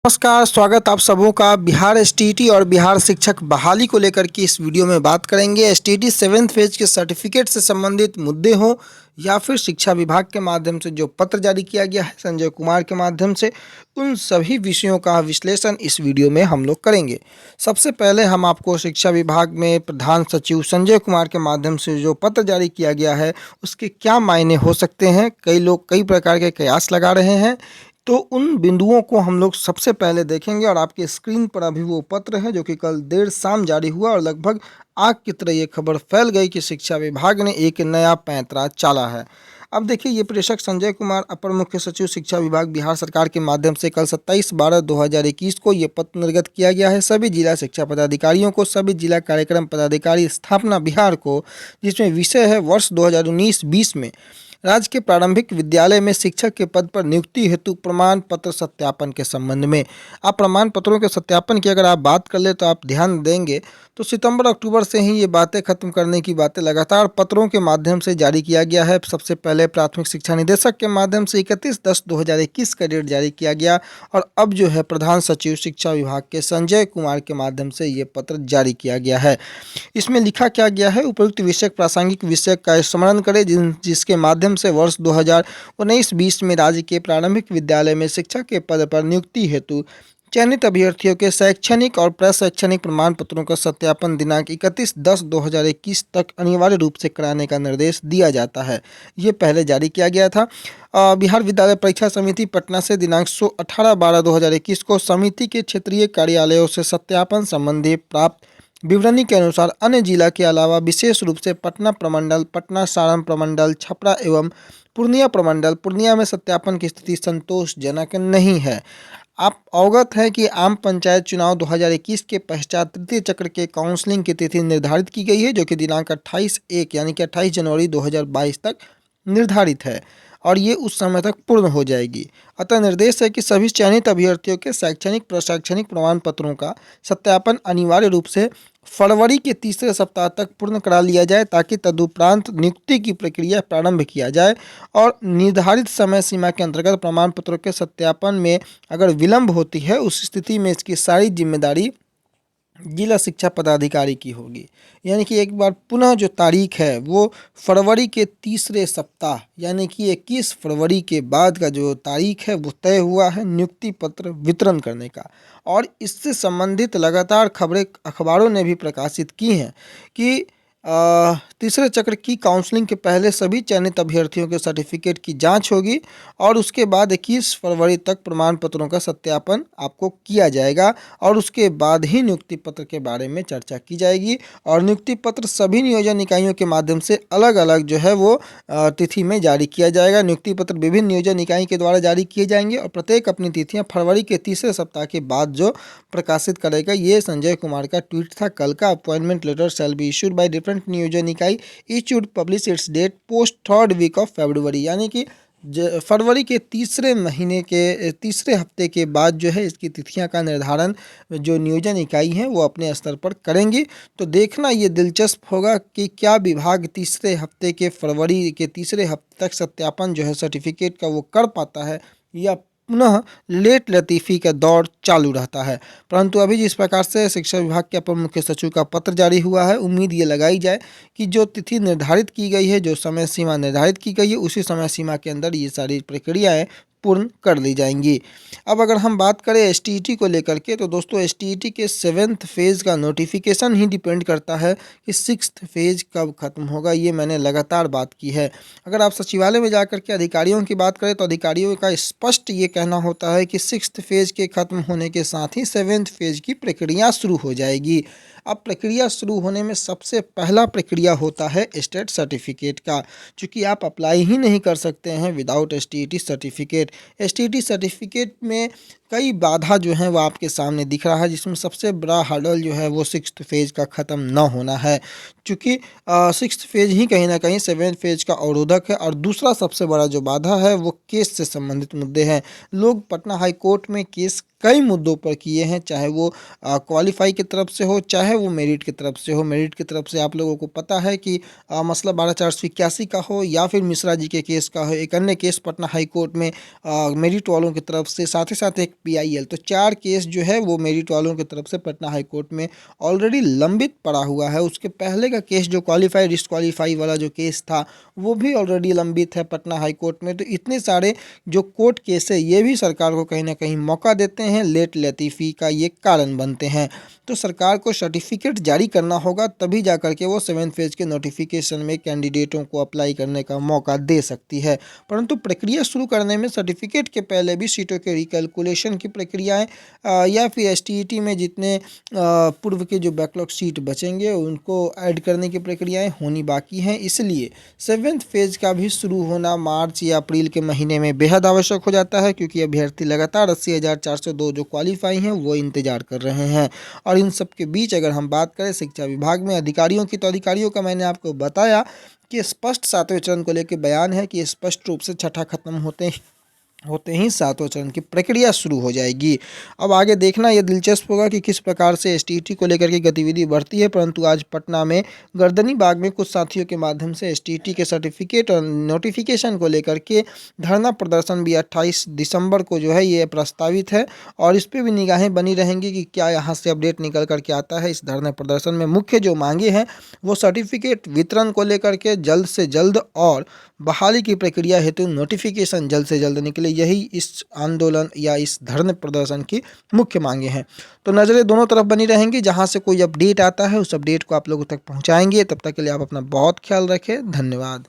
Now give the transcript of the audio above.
नमस्कार, स्वागत आप सबों का। बिहार एसटीईटी और बिहार शिक्षक बहाली को लेकर के इस वीडियो में बात करेंगे। एसटीईटी 7th फेज के सर्टिफिकेट से संबंधित मुद्दे हों या फिर शिक्षा विभाग के माध्यम से जो पत्र जारी किया गया है संजय कुमार के माध्यम से, उन सभी विषयों का विश्लेषण इस वीडियो में हम लोग करेंगे। सबसे पहले हम आपको शिक्षा विभाग में प्रधान सचिव संजय कुमार के माध्यम से जो पत्र जारी किया गया है उसके क्या मायने हो सकते हैं। कई लोग कई प्रकार के कयास लगा रहे हैं, तो उन बिंदुओं को हम लोग सबसे पहले देखेंगे। और आपके स्क्रीन पर अभी वो पत्र है जो कि कल देर शाम जारी हुआ और लगभग आग की तरह ये खबर फैल गई कि शिक्षा विभाग ने एक नया पैंतरा चाला है। अब देखिए, ये प्रेषक संजय कुमार अपर मुख्य सचिव शिक्षा विभाग बिहार सरकार के माध्यम से कल 27/12/2021 को ये पत्र निर्गत किया गया है सभी जिला शिक्षा पदाधिकारियों को, सभी जिला कार्यक्रम पदाधिकारी स्थापना बिहार को, जिसमें विषय है वर्ष 2019-20 में राज्य के प्रारंभिक विद्यालय में शिक्षक के पद पर नियुक्ति हेतु प्रमाण पत्र सत्यापन के संबंध में। आप प्रमाण पत्रों के सत्यापन की अगर आप बात कर ले तो आप ध्यान देंगे तो सितंबर अक्टूबर से ही ये बातें खत्म करने की बातें लगातार पत्रों के माध्यम से जारी किया गया है। सबसे पहले प्राथमिक शिक्षा निदेशक के माध्यम से 31/10/2021 का डेट जारी किया गया और अब जो है प्रधान सचिव शिक्षा विभाग के संजय कुमार के माध्यम से ये पत्र जारी किया गया है। इसमें लिखा क्या गया है, उपयुक्त विषय प्रासंगिक विषय का स्मरण करें जिसके माध्यम से वर्ष 2019-20 में राज्य के प्रारंभिक विद्यालय में शिक्षक के पद पर नियुक्ति हेतु चयनित अभ्यर्थियों के शैक्षणिक और प्रशैक्षणिक प्रमाण पत्रों का सत्यापन दिनांक 31/10/2021 तक अनिवार्य रूप से कराने का निर्देश दिया जाता है। ये पहले जारी किया गया था। बिहार विद्यालय परीक्षा समिति पटना से दिनांक 18/12/2021 को समिति के क्षेत्रीय कार्यालयों से सत्यापन संबंधी प्राप्त विवरणी के अनुसार अन्य जिला के अलावा विशेष रूप से पटना प्रमंडल, पटना सारण प्रमंडल, छपरा एवं पूर्णिया प्रमंडल, पूर्णिया में सत्यापन की स्थिति संतोषजनक नहीं है। आप अवगत हैं कि आम पंचायत चुनाव 2021 के पश्चात तृतीय चक्र के काउंसलिंग की तिथि निर्धारित की गई है, जो कि दिनांक 28/1 यानी कि 28 जनवरी 2022 तक निर्धारित है और ये उस समय तक पूर्ण हो जाएगी। अतः निर्देश है कि सभी चयनित अभ्यर्थियों के शैक्षणिक प्रशैक्षणिक प्रमाण पत्रों का सत्यापन अनिवार्य रूप से फरवरी के तीसरे सप्ताह तक पूर्ण करा लिया जाए, ताकि तदुपरांत नियुक्ति की प्रक्रिया प्रारंभ किया जाए। और निर्धारित समय सीमा के अंतर्गत प्रमाण पत्रों के सत्यापन में अगर विलंब होती है, उस स्थिति में इसकी सारी जिम्मेदारी जिला शिक्षा पदाधिकारी की होगी। यानी कि एक बार पुनः जो तारीख है वो फरवरी के तीसरे सप्ताह यानी कि 21 फरवरी के बाद का जो तारीख है वो तय हुआ है नियुक्ति पत्र वितरण करने का। और इससे संबंधित लगातार खबरें अखबारों ने भी प्रकाशित की हैं कि तीसरे चक्र की काउंसलिंग के पहले सभी चयनित अभ्यर्थियों के सर्टिफिकेट की जांच होगी और उसके बाद 21 फरवरी तक प्रमाण पत्रों का सत्यापन आपको किया जाएगा और उसके बाद ही नियुक्ति पत्र के बारे में चर्चा की जाएगी। और नियुक्ति पत्र सभी नियोजन इकाइयों के माध्यम से अलग अलग जो है वो तिथि में जारी किया जाएगा। नियुक्ति पत्र विभिन्न नियोजन इकाई के द्वारा जारी किए जाएंगे और प्रत्येक अपनी तिथियाँ फरवरी के तीसरे सप्ताह के बाद जो प्रकाशित करेगा। ये संजय कुमार का ट्वीट था कल का। Appointment letter shall be issued by different नियोजन इकाई, each would publish its date post 3rd week of February, यानी कि फरवरी के तीसरे महीने के तीसरे हफ्ते के बाद जो है इसकी तिथियां का निर्धारण जो नियोजन इकाई हैं वो अपने स्तर पर करेंगी। तो देखना ये दिलचस्प होगा कि क्या विभाग तीसरे हफ्ते के फरवरी के तीसरे हफ्ते तक सत्यापन जो है सर्टिफिकेट का वो कर पाता है या पुनः लेट लतीफ़ी का दौर चालू रहता है। परंतु अभी जिस प्रकार से शिक्षा विभाग के अपर मुख्य सचिव का पत्र जारी हुआ है, उम्मीद ये लगाई जाए कि जो तिथि निर्धारित की गई है, जो समय सीमा निर्धारित की गई है, उसी समय सीमा के अंदर ये सारी प्रक्रियाएं पूर्ण कर ली जाएंगी। अब अगर हम बात करें एसटीईटी को लेकर के, तो दोस्तों एसटीईटी के 7th फेज़ का नोटिफिकेशन ही डिपेंड करता है कि 6th फेज़ कब खत्म होगा। ये मैंने लगातार बात की है। अगर आप सचिवालय में जाकर के अधिकारियों की बात करें तो अधिकारियों का स्पष्ट ये कहना होता है कि 6th फेज़ के खत्म होने के साथ ही 7th फेज़ की प्रक्रिया शुरू हो जाएगी। अब प्रक्रिया शुरू होने में सबसे पहला प्रक्रिया होता है स्टेट सर्टिफिकेट का, क्योंकि आप अप्लाई ही नहीं कर सकते हैं without STET certificate. STET certificate में कई बाधा जो हैं वो आपके सामने दिख रहा है, जिसमें सबसे बड़ा हर्डल जो है वो 6th फेज़ का ख़त्म न होना है, क्योंकि 6th फेज़ ही कहीं ना कहीं 7th फेज़ का अवरोधक है। और दूसरा सबसे बड़ा जो बाधा है वो केस से संबंधित मुद्दे हैं। लोग पटना हाई कोर्ट में केस कई मुद्दों पर किए हैं, चाहे वो क्वालिफाई की तरफ से हो, चाहे वो मेरिट की तरफ से हो। मेरिट की तरफ से आप लोगों को पता है कि मसला 12/481 का हो या फिर मिश्रा जी के केस का हो। एक अन्य केस पटना हाई कोर्ट में मेरिट वालों की तरफ से, साथ ही साथ एक PIL। तो 4 केस जो है वो मेरिट वालों की तरफ से पटना हाई कोर्ट में ऑलरेडी लंबित पड़ा हुआ है। उसके पहले का केस जो क्वालिफाई डिसक्वालीफाई वाला जो केस था वो भी ऑलरेडी लंबित है पटना हाई कोर्ट में। तो इतने सारे जो कोर्ट केस है ये भी सरकार को कहीं ना कहीं मौका देते हैं, लेट लतीफ़ी का ये कारण बनते हैं। तो सरकार को सर्टिफिकेट जारी करना होगा, तभी जा कर के वो 7th फेज के नोटिफिकेशन में कैंडिडेटों को अप्लाई करने का मौका दे सकती है। परंतु प्रक्रिया शुरू करने में सर्टिफिकेट के पहले भी सीटों के रिकैलकुलेशन की प्रक्रियाएं या फिर STET में जितने पूर्व के जो बैकलॉग सीट बचेंगे उनको ऐड करने की प्रक्रियाएं होनी बाकी हैं। इसलिए 7th फेज का भी शुरू होना मार्च या अप्रैल के महीने में बेहद आवश्यक हो जाता है, क्योंकि अभ्यर्थी लगातार 80,402 जो क्वालिफाई हैं वो इंतजार कर रहे हैं। और इन सब के बीच अगर हम बात करें शिक्षा विभाग में अधिकारियों की, तो अधिकारियों का मैंने आपको बताया कि स्पष्ट 7वें चरण को लेकर बयान है कि स्पष्ट रूप से छठा खत्म होते ही 7वें चरण की प्रक्रिया शुरू हो जाएगी। अब आगे देखना यह दिलचस्प होगा कि किस प्रकार से STET को लेकर के गतिविधि बढ़ती है। परंतु आज पटना में गर्दनी बाग में कुछ साथियों के माध्यम से STET के सर्टिफिकेट और नोटिफिकेशन को लेकर के धरना प्रदर्शन भी 28 दिसंबर को जो है ये प्रस्तावित है, और इस पर भी निगाहें बनी रहेंगी कि क्या यहाँ से अपडेट निकल करके आता है। इस धरना प्रदर्शन में मुख्य जो मांगे हैं वो सर्टिफिकेट वितरण को लेकर के जल्द से जल्द और बहाली की प्रक्रिया हेतु नोटिफिकेशन जल्द से जल्द निकले, यही इस आंदोलन या इस धरने प्रदर्शन की मुख्य मांगे हैं। तो नज़रें दोनों तरफ बनी रहेंगी, जहां से कोई अपडेट आता है उस अपडेट को आप लोगों तक पहुंचाएंगे। तब तक के लिए आप अपना बहुत ख्याल रखें। धन्यवाद।